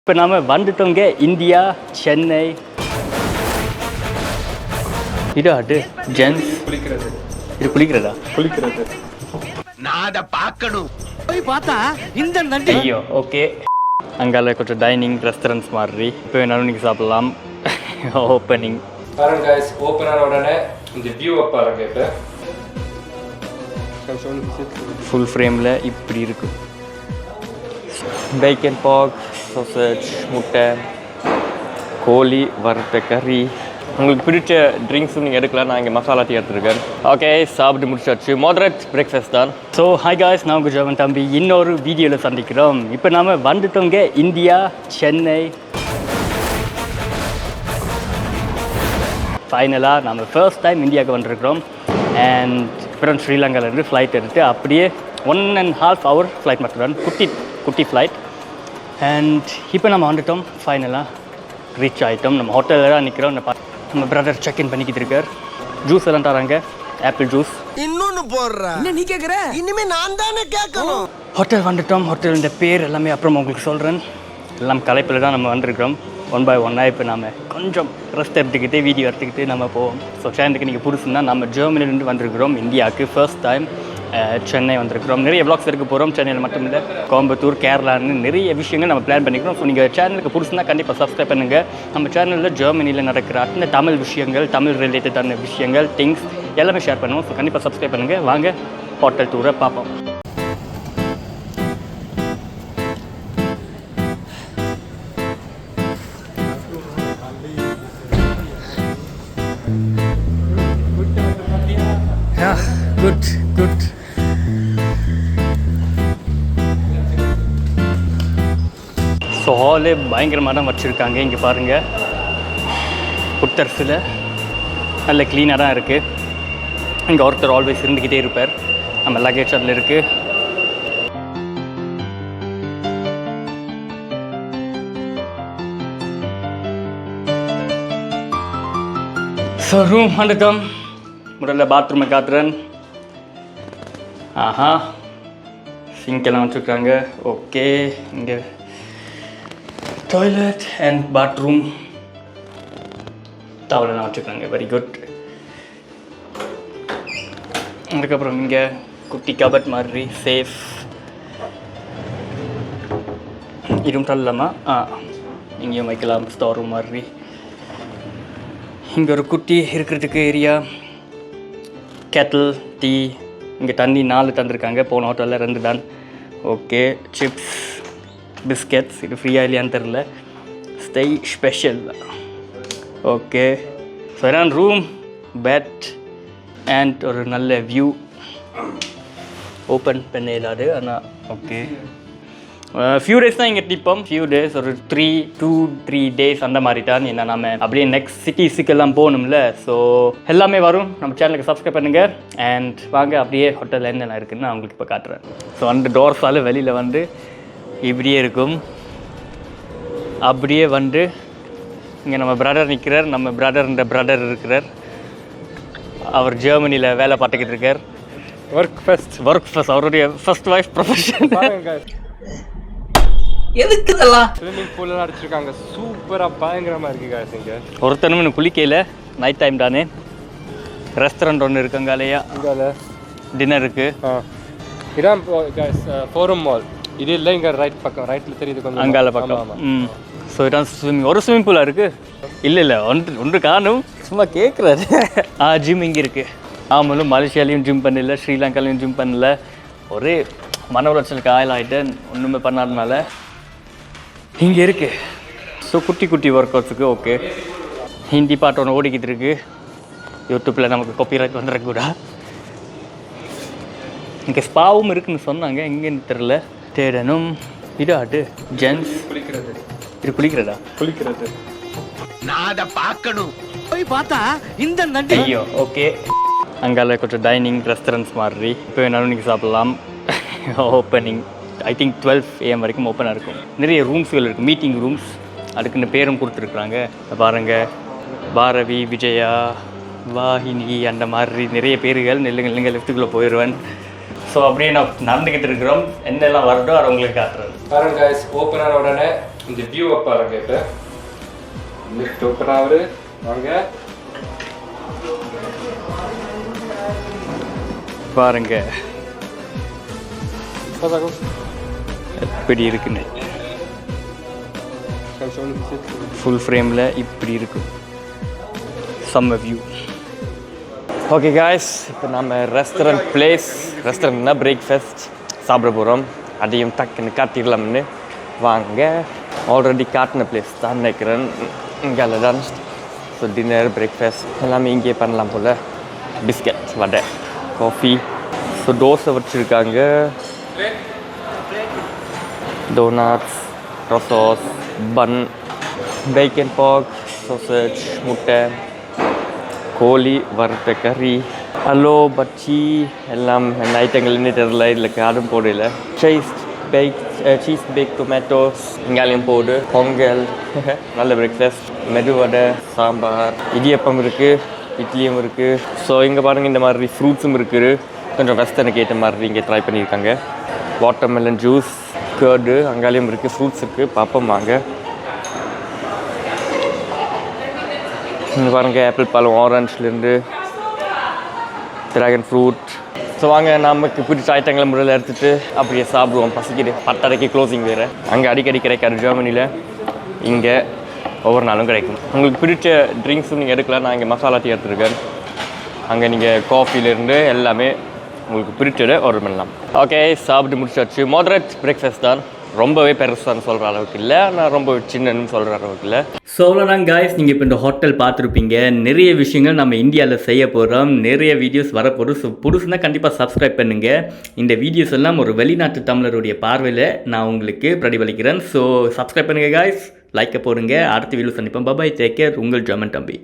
இப்போ நாம வந்துட்டோங்க இந்தியா சென்னை. இது ஜென்ஸ் குளிக்கிறது. இது குளிக்கிறதா? குளிக்கிறது. நான் அதை பார்க்கணும். போய் பார்த்தா இந்த நண்டி. ஐயோ ஓகே. அங்கால கொஞ்சம் டைனிங் ரெஸ்டாரண்ட்ஸ் மாதிரி இப்போ வேணாலும் நீங்கள் சாப்பிடலாம். ஓப்பனிங் பாருங்க guys, ஓப்பன் ஆன உடனே இந்த வியூவை பாருங்க. இப்போ ஃபுல் ஃப்ரேமில் இப்படி இருக்கு. பேக்கன் பாக், சாசேஜ், முட்டை, கோழி, வறுத்த கறி. உங்களுக்கு பிடிச்ச ட்ரிங்க்ஸும் நீங்கள் எடுக்கலாம். நான் இங்கே மசாலா டீ எடுத்துருக்கேன். ஓகே, சாப்பிட்டு முடிச்சாச்சு. மாடரேட் பிரேக்ஃபாஸ்ட் தான். ஸோ ஹாய் காய்ஸ், நான் உங்கள் ஜவன் தம்பி. இன்னொரு வீடியோவில் சந்திக்கிறோம். இப்போ நாம் வந்துட்டோங்க இந்தியா சென்னை. ஃபைனலாக நம்ம ஃபர்ஸ்ட் டைம் இந்தியாவுக்கு வந்துருக்கிறோம். அண்ட் அப்புறம் ஸ்ரீலங்காவிலேருந்து ஃப்ளைட் எடுத்து அப்படியே 1.5 hour ஃப்ளைட் மட்டும், குட்டி ஃப்ளைட். அண்ட் இப்போ நம்ம வந்துட்டோம். ஃபைனலாக ரீச் ஆகிட்டோம். நம்ம ஹோட்டலில் தான் நிற்கிறோம். நம்ம பிரதர் செக்இன் பண்ணிக்கிட்டு இருக்கார். ஜூஸ் எல்லாம் தராங்க, ஆப்பிள் ஜூஸ். இன்னொன்னு போடுறா. என்ன நீ கேக்குற? இனிமே நான் தானே கேட்கணும். ஹோட்டல் வந்துட்டோம். ஹோட்டல் பேர் எல்லாமே அப்புறம் உங்களுக்கு சொல்கிறேன். எல்லாம் கலைப்பில் தான் நம்ம வந்திருக்கிறோம். 1 by 1 இப்போ நம்ம கொஞ்சம் ரெஸ்ட் எடுத்துக்கிட்டு வீடியோ எடுத்துக்கிட்டு நம்ம போவோம். ஸோ சேனலுக்கு நீங்கள் புதுசுன்னா நம்ம ஜெர்மனிலேருந்து வந்திருக்கிறோம் இந்தியாவுக்கு. ஃபர்ஸ்ட் டைம் சென்னை வந்திருக்கிறோம். நிறைய vlogs எடுக்க போகிறோம். சென்னையில் மட்டும் இல்லை, கோயம்புத்தூர், கேரளான்னு நிறைய விஷயங்கள் நம்ம பிளான் பண்ணிக்கிறோம். ஸோ நீங்கள் சேனலுக்கு புதுசுனா கண்டிப்பாக சப்ஸ்கிரைப் பண்ணுங்கள். நம்ம சேனலில் ஜெர்மனியில் நடக்கிற அத்தனை தமிழ் விஷயங்கள், தமிழ் ரிலேட்டடான விஷயங்கள், திங்ஸ் எல்லாமே ஷேர் பண்ணுவோம். ஸோ கண்டிப்பாக சப்ஸ்கிரைப் பண்ணுங்கள். வாங்க ஹோட்டல் டூரை பார்ப்போம். குட். ஸோ ஹாலே பயங்கரமாக தான் வச்சுருக்காங்க. இங்கே பாருங்கள், புத்தர்ஸில் நல்ல க்ளீனாக தான் இருக்குது. இங்கே ஒருத்தர் ஆல்வேஸ் இருந்துக்கிட்டே இருப்பார். நம்ம லக்கேஜ் அதில் இருக்குது. ஸோ ரூம் வந்துட்டோம். முதல்ல பாத்ரூமை காத்துறேன். ஆஹா, சிங்கெல்லாம் வச்சுருக்காங்க. ஓகே, இங்கே டாய்லெட் அண்ட் பாத்ரூம், டவலெல்லாம் வச்சுருக்காங்க. Very good. அதுக்கப்புறம் இங்கே குட்டி கபட் மாதிரி சேஃப். இதுவும் தள்ளலாமா? இங்கேயும் வைக்கலாம், ஸ்டோர் ரூம் மாதிரி. இங்கே ஒரு குட்டி இருக்கிறதுக்கு ஏரியா, கேட்டில், டீ. இங்கே தண்ணி 4 தந்துருக்காங்க. போன ஹோட்டலில் 2 தான். Okay, chips, biscuits. இது ஃப்ரீயாக இல்லையான்னு தெரில. Stay special. ஓகே, ஸோ இதான் ரூம், பெட் அண்ட் ஒரு நல்ல வியூ. ஓப்பன் பண்ண இல்லாது ஆனால் ஓகே. ஃபியூ டேஸ் தான் இங்கே டிப்போம். ஃபியூ டேஸ், ஒரு 2-3 days அந்த மாதிரி தான். ஏன்னா நம்ம அப்படியே நெக்ஸ்ட் சிட்டிஸுக்கெல்லாம் போகணும்ல. ஸோ எல்லாமே வரும். நம்ம சேனலுக்கு சப்ஸ்கிரைப் பண்ணுங்கள். அண்ட் வாங்க அப்படியே ஹோட்டலில் என்னென்ன இருக்குதுன்னு நான் உங்களுக்கு இப்போ காட்டுறேன். ஸோ அந்த டோர்ஸால் வெளியில் வந்து இப்படியே இருக்கும். அப்படியே வந்து இங்கே நம்ம பிரதர் நிற்கிறார். நம்ம பிரதர் இருக்கிறார். அவர் ஜெர்மனியில் வேலை பார்த்துக்கிட்டு இருக்கார். ஒர்க் ஃபஸ்ட் அவருடைய ஃபர்ஸ்ட் வைஃப் ப்ரொஃபஷன். எதுக்கு இதெல்லாம்? ஸ்விம்மிங் பூல்லாம் அடிச்சிருக்காங்க. சூப்பராக பயங்கரமாக இருக்குது guys. இங்கே ஒருத்தனும் இன்னும் குளிக்கையில். நைட் டைம் தானே. ரெஸ்டாரண்ட் ஒன்று இருக்கு அங்காலையா. இங்கே டின்னர் இருக்குது. இதான் ஃபோரம் மால். இது இல்லை, இங்கே ரைட்டில் தெரியுது கொஞ்சம். அங்கால பக்கம். ஸோ இதான் ஸ்விம்மிங். ஒரு ஸ்விம்மிங் பூலாக இருக்குது. இல்லை ஒன்று காணும். சும்மா கேட்குறாரு. ஜிம் இங்கே இருக்குது. ஆமாலும் மலேசியாலையும் ஜிம் பண்ணல, ஸ்ரீலங்காலையும் ஜிம் பண்ணல. ஒரே மன உளைச்சலுக்கு ஆயிட்டேன். ஒன்றுமே பண்ணாதனால இங்கே இருக்குது. ஸோ குட்டி ஒர்க் அவுட்ஸுக்கு ஓகே. ஹிந்தி பாட்டு ஒன்று ஓடிக்கிட்டு இருக்குது. யூடியூப்பில் நமக்கு காப்பிரைட் வந்துடக்கூடா. இங்கே ஸ்பாவும் இருக்குதுன்னு சொன்னாங்க. எங்கேன்னு தெரில, தேடணும். இது ஜென்ஸ் குளிக்கிறது. இது குளிக்கிறதா? குளிக்கிறது. நான் அதை பார்க்கணும். போய் பார்த்தா இந்த நண்டி. ஐயோ ஓகே. அங்கால கொஞ்சம் டைனிங் ரெஸ்டாரண்ட்ஸ் மாதிரி இப்போ வேணாலும் நீங்கள் சாப்பிட்லாம். ஓப்பனிங் ஐ திங்க் 12 AM வரைக்கும் ஓப்பனாக இருக்கும். நிறைய ரூம்ஸ்கள் இருக்குது, மீட்டிங் ரூம்ஸ். அதுக்குன்னு பேரும் கொடுத்துருக்குறாங்க. பாருங்கள், பாரவி, விஜயா, வாஹினி அந்த மாதிரி நிறைய பேர்கள். நெல்லுங்க லெஃப்ட்டுக்குள்ளே போயிடுவேன். ஸோ அப்படியே நான் நடந்துக்கிட்டு இருக்கிறோம். என்னெல்லாம் வருதோ அதை உங்களுக்கு காட்டுறேன். பாருங்க guys, ஓப்பன் ஆன உடனே இந்த வியூவை பாருங்க இப்போ லிஃப்ட் ஓப்பன் ஆகுது வாங்க பாருங்க எப்படி இருக்குன்னு ஃபுல் ஃப்ரேமில் இப்படி இருக்கும் செம்ம வியூ. ஓகே காய்ஸ், இப்போ நம்ம ரெஸ்டாரண்ட்னா பிரேக்ஃபாஸ்ட் சாப்பிட போகிறோம். அதையும் டக்குன்னு காட்டிடலாம்னு வாங்க. ஆல்ரெடி காட்டின பிளேஸ் தான் நினைக்கிறேன். இங்கே தான். ஸோ டின்னர் பிரேக்ஃபாஸ்ட் எல்லாமே இங்கே பண்ணலாம் போல். பிஸ்கட், வடை, காஃபி. ஸோ தோசை வச்சுருக்காங்க, டோனட்ஸ், ரொசோஸ், பன், பேக்கன் பாக், சாசேஜ், முட்டை, கோழி வறுத்த கறி, ஹலோ பச்சி எல்லாம் என்ன ஐட்டங்கள்னு தெரியல. இதில் காரம் போடல. சீஸ் பேக் டொமேட்டோஸ் இங்காலையும் போடு, பொங்கல், நல்ல பிரேக்ஃபாஸ்ட், மெதுவடை, சாம்பார், இடியப்பம் இருக்குது, இட்லியும் இருக்குது. ஸோ இங்கே பாருங்கள், இந்த மாதிரி ஃப்ரூட்ஸும் இருக்குது. கொஞ்சம் வெஸ்டர்னுக்கு ஏற்ற மாதிரி இங்கே ட்ரை பண்ணியிருக்காங்க. வாட்டர்மெலன் ஜூஸ், கர்டு அங்காலையும் இருக்குது, ஃப்ரூட்ஸ் இருக்குது. பார்ப்போம் வாங்க. இங்கே பாருங்கள், ஆப்பிள் பழம், ஆரஞ்சுலேருந்து ட்ராகன் ஃப்ரூட். ஸோ வாங்க, நமக்கு பிடிச்ச ஐட்டங்களை முறையில் எடுத்துகிட்டு அப்படியே சாப்பிடுவோம். பசிக்குது. 10:30 க்ளோசிங் வேறு. அங்கே அடிக்கடி கிடைக்காது ஜெர்மனியில், இங்கே ஒவ்வொரு நாளும் கிடைக்கும். உங்களுக்கு பிடிச்ச ட்ரிங்க்ஸும் நீங்கள் எடுக்கலாம். நான் இங்கே மசாலா டீ எடுத்துருக்கேன். அங்கே நீங்கள் காஃபிலேருந்து எல்லாமே உங்களுக்கு பிடிச்சதை ஆர்டர் பண்ணலாம். ஓகே, சாப்பிட்டு முடிச்சாச்சு. மாடரேட் பிரேக்ஃபாஸ்ட் தான். ரொம்பவே பெருசான்னு சொல்கிற அளவுக்கு இல்லை, நான் ரொம்ப சின்னன்னு சொல்கிற அளவுக்கு இல்லை. ஸோ அவ்வளோதான் காய்ஸ், நீங்கள் இப்போ இந்த ஹோட்டல் பார்த்துருப்பீங்க. நிறைய விஷயங்கள் நம்ம இந்தியாவில் செய்ய போகிறோம், நிறைய வீடியோஸ் வரப்போகிறோம். ஸோ புதுசுனா கண்டிப்பாக சப்ஸ்கிரைப் பண்ணுங்கள். இந்த வீடியோஸ் எல்லாம் ஒரு வெளிநாட்டு தமிழருடைய பார்வையில் நான் உங்களுக்கு பிரதிபலிக்கிறேன். ஸோ சப்ஸ்கிரைப் பண்ணுங்கள் காய்ஸ், லைக்கை போடுங்க. அடுத்த வீடியோ சந்திப்போம். பாய், டேக் கேர். உங்கள் ஜெர்மன் தம்பி.